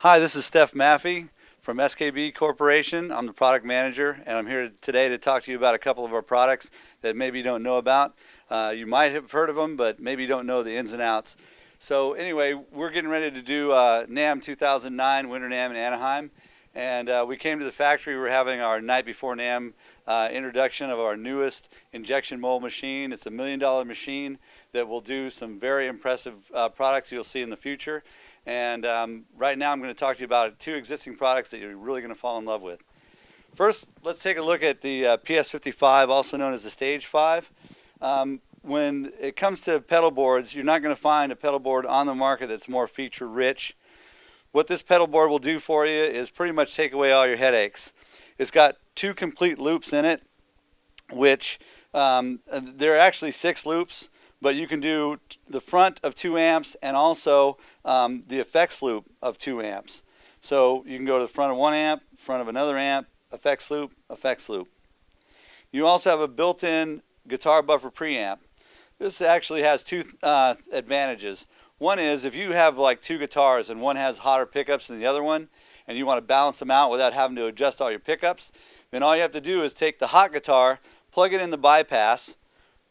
Hi, this is Steph Maffey from Skb Corporation. I'm the product manager, and I'm here today to talk to you about a couple of our products that maybe you don't know about. You might have heard of them, but maybe you don't know the ins and outs. So anyway, we're getting ready to do NAMM 2009 Winter NAMM in Anaheim, and we came to the factory. We're having our night before NAMM introduction of our newest injection mold machine. It's $1 million machine that will do some very impressive products you'll see in the future. And right now I'm going to talk to you about two existing products that you're really going to fall in love with. First, let's take a look at the PS-55, also known as the Stage 5. When it comes to pedal boards, you're not going to find a pedal board on the market that's more feature rich. What this pedal board will do for you is pretty much take away all your headaches. It's got two complete loops in it, which there are actually 6 loops, but you can do the front of 2 amps and also the effects loop of 2 amps. So you can go to the front of 1 amp, front of another amp, effects loop, effects loop. You also have a built-in guitar buffer preamp. This actually has 2 advantages. One is if you have like 2 guitars and one has hotter pickups than the other one, and you want to balance them out without having to adjust all your pickups, then all you have to do is take the hot guitar, plug it in the bypass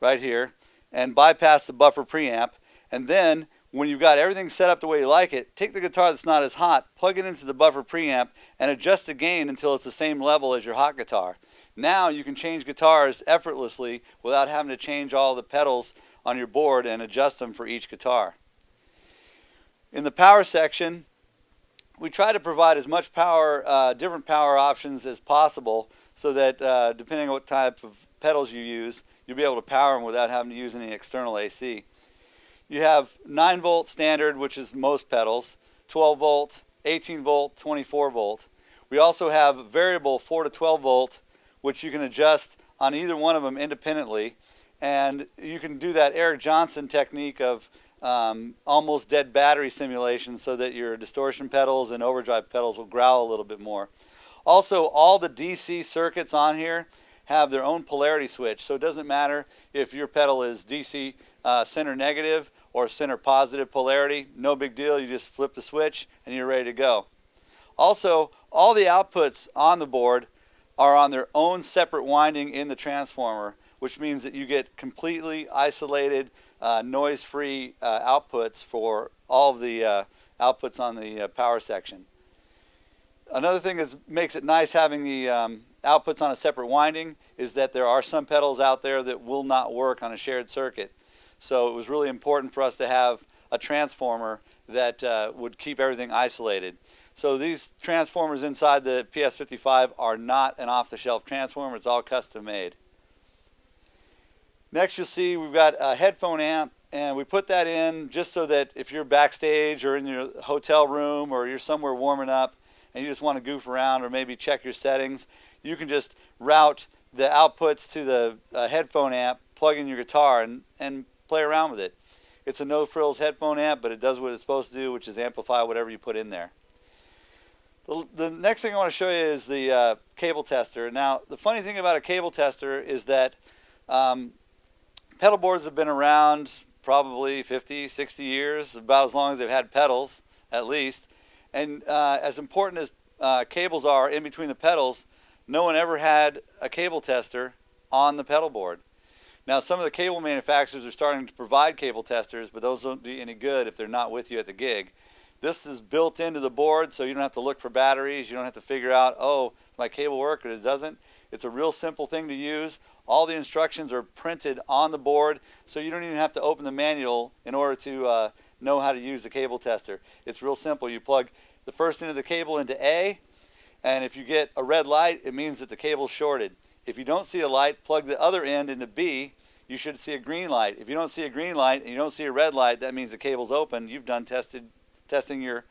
right here, and bypass the buffer preamp, and then when you've got everything set up the way you like it, take the guitar that's not as hot, plug it into the buffer preamp, and adjust the gain until it's the same level as your hot guitar. Now you can change guitars effortlessly without having to change all the pedals on your board and adjust them for each guitar. In the power section, we try to provide as much power, different power options as possible, so that depending on what type of pedals you use, you'll be able to power them without having to use any external AC. You have 9 volt standard, which is most pedals, 12 volt, 18 volt, 24 volt. We also have variable 4 to 12 volt, which you can adjust on either one of them independently. And you can do that Eric Johnson technique of almost dead battery simulation, so that your distortion pedals and overdrive pedals will growl a little bit more. Also, all the DC circuits on here have their own polarity switch, so it doesn't matter if your pedal is DC center negative or center positive polarity. No big deal. You just flip the switch and you're ready to go. Also, all the outputs on the board are on their own separate winding in the transformer, which means that you get completely isolated, noise-free outputs for all of the outputs on the power section. Another thing that makes it nice having the outputs on a separate winding is that there are some pedals out there that will not work on a shared circuit. So it was really important for us to have a transformer that would keep everything isolated. So these transformers inside the PS-55 are not an off-the-shelf transformer. It's all custom made. Next, you'll see we've got a headphone amp, and we put that in just so that if you're backstage or in your hotel room or you're somewhere warming up and you just want to goof around or maybe check your settings, you can just route the outputs to the headphone amp, plug in your guitar, and play around with it. It's a no-frills headphone amp, but it does what it's supposed to do, which is amplify whatever you put in there. The next thing I want to show you is the cable tester. Now, the funny thing about a cable tester is that pedal boards have been around probably 50, 60 years, about as long as they've had pedals, at least. And as important as cables are in between the pedals, no one ever had a cable tester on the pedal board. Now, some of the cable manufacturers are starting to provide cable testers, but those don't do any good if they're not with you at the gig. This is built into the board, so you don't have to look for batteries. You don't have to figure out, oh, does my cable work or it doesn't. It's a real simple thing to use. All the instructions are printed on the board, so you don't even have to open the manual in order to know how to use the cable tester. It's real simple. You plug the first end of the cable into A, and if you get a red light, it means that the cable's shorted. If you don't see a light, plug the other end into B. You should see a green light. If you don't see a green light and you don't see a red light, that means the cable's open. You've done testing your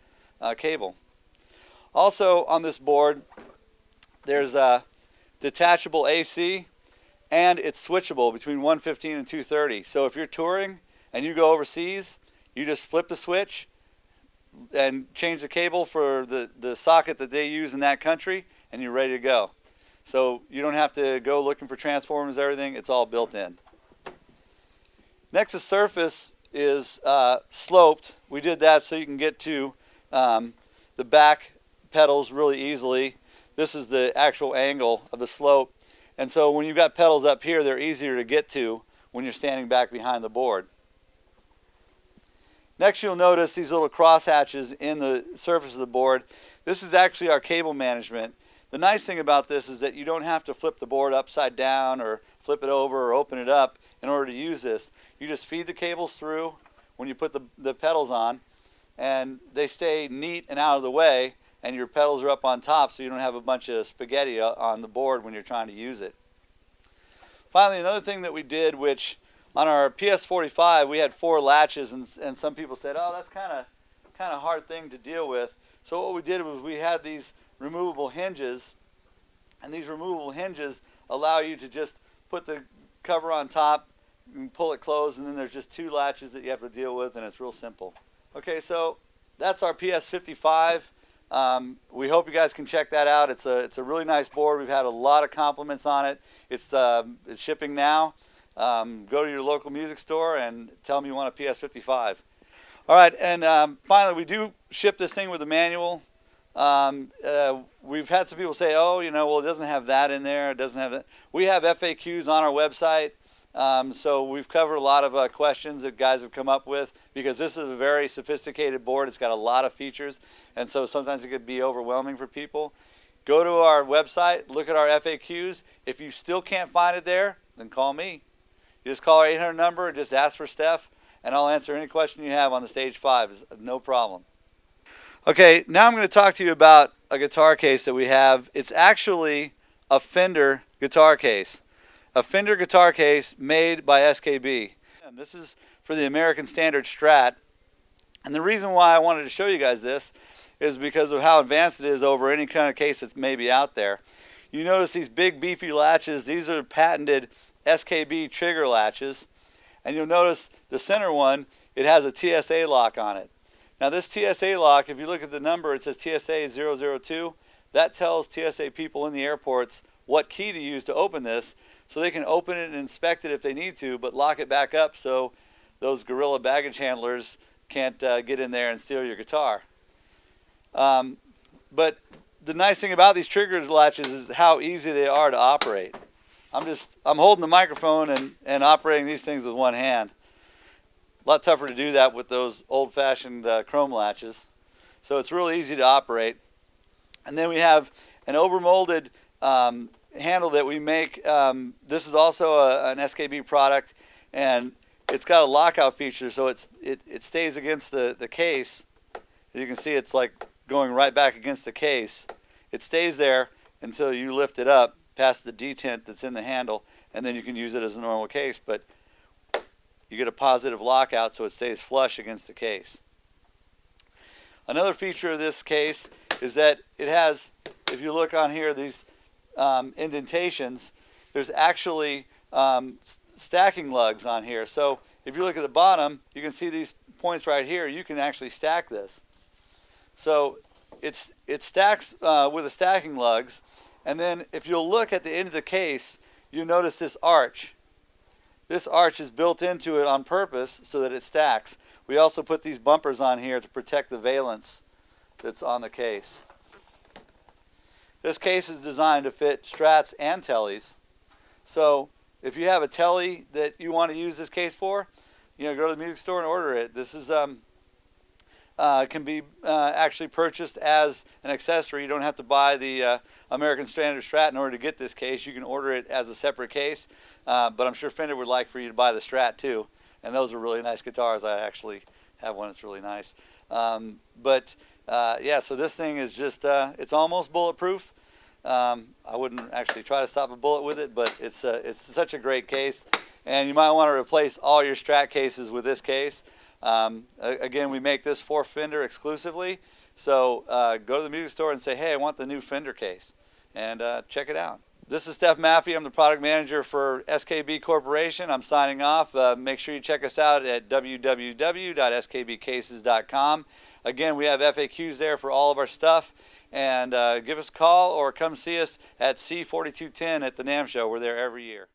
cable. Also on this board, there's a detachable AC, and it's switchable between 115 and 230. So if you're touring and you go overseas, you just flip the switch and change the cable for the socket that they use in that country, and you're ready to go. So you don't have to go looking for transformers, everything. It's all built in. Next, the surface is sloped. We did that so you can get to the the back pedals really easily. This is the actual angle of the slope. And so when you've got pedals up here, they're easier to get to when you're standing back behind the board. Next, you'll notice these little cross hatches in the surface of the board. This is actually our cable management. The nice thing about this is that you don't have to flip the board upside down or flip it over or open it up in order to use this. You just feed the cables through when you put the pedals on, and they stay neat and out of the way, and your pedals are up on top so you don't have a bunch of spaghetti on the board when you're trying to use it. Finally, another thing that we did, which on our PS-55 we had 4 latches, and some people said, oh, that's kind of hard thing to deal with. So what we did was we had these removable hinges, and these removable hinges allow you to just put the cover on top and pull it closed, and then there's just 2 latches that you have to deal with, and it's real simple. Okay, so that's our PS-55. We hope you guys can check that out. It's a really nice board. We've had a lot of compliments on it. It's shipping now. Go to your local music store and tell them you want a PS-55. All right, and finally, we do ship this thing with a manual. We've had some people say, oh, well, it doesn't have that in there. It doesn't have that. We have FAQs on our website. So we've covered a lot of questions that guys have come up with, because this is a very sophisticated board. It's got a lot of features, and so sometimes it could be overwhelming for people. Go to our website, look at our FAQs. If you still can't find it there, then call me. You just call our 800 number and just ask for Steph, and I'll answer any question you have on the Stage 5. It's no problem. Okay, now I'm going to talk to you about a guitar case that we have. It's actually a Fender guitar case. A Fender guitar case made by SKB. And this is for the American Standard Strat. And the reason why I wanted to show you guys this is because of how advanced it is over any kind of case that's maybe out there. You notice these big beefy latches. These are patented Skb Trigger Latches. And you'll notice the center one, it has a TSA lock on it. Now this TSA lock, if you look at the number, it says TSA 002. That tells TSA people in the airports what key to use to open this, so they can open it and inspect it if they need to, but lock it back up so those guerrilla baggage handlers can't get in there and steal your guitar. But the nice thing about these trigger latches is how easy they are to operate. I'm holding the microphone and operating these things with one hand. A lot tougher to do that with those old-fashioned chrome latches. So it's really easy to operate. And then we have an overmolded handle that we make. This is also an SKB product, and it's got a lockout feature, so it stays against the case. As you can see, it's like going right back against the case. It stays there until you lift it up past the detent that's in the handle, and then you can use it as a normal case, but you get a positive lockout so it stays flush against the case. Another feature of this case is that it has, if you look on here, these indentations, there's actually stacking lugs on here. So if you look at the bottom, you can see these points right here. You can actually stack this. So it stacks with the stacking lugs. And then if you'll look at the end of the case, you'll notice this arch. This arch is built into it on purpose so that it stacks. We also put these bumpers on here to protect the valence that's on the case. This case is designed to fit Strats and Tellies. So if you have a Telly that you want to use this case for, go to the music store and order it. This is can be actually purchased as an accessory. You don't have to buy the American Standard Strat in order to get this case. You can order it as a separate case, but I'm sure Fender would like for you to buy the Strat too. And those are really nice guitars. I actually have one that's really nice. Yeah, so this thing is just, it's almost bulletproof. I wouldn't actually try to stop a bullet with it, but it's such a great case. And you might want to replace all your Strat cases with this case. Again, we make this for Fender exclusively. So go to the music store and say, hey, I want the new Fender case, and check it out. This is Steph Maffey. I'm the product manager for SKB Corporation. I'm signing off. Make sure you check us out at www.skbcases.com. Again, we have FAQs there for all of our stuff. And give us a call or come see us at C4210 at the NAMM show. We're there every year.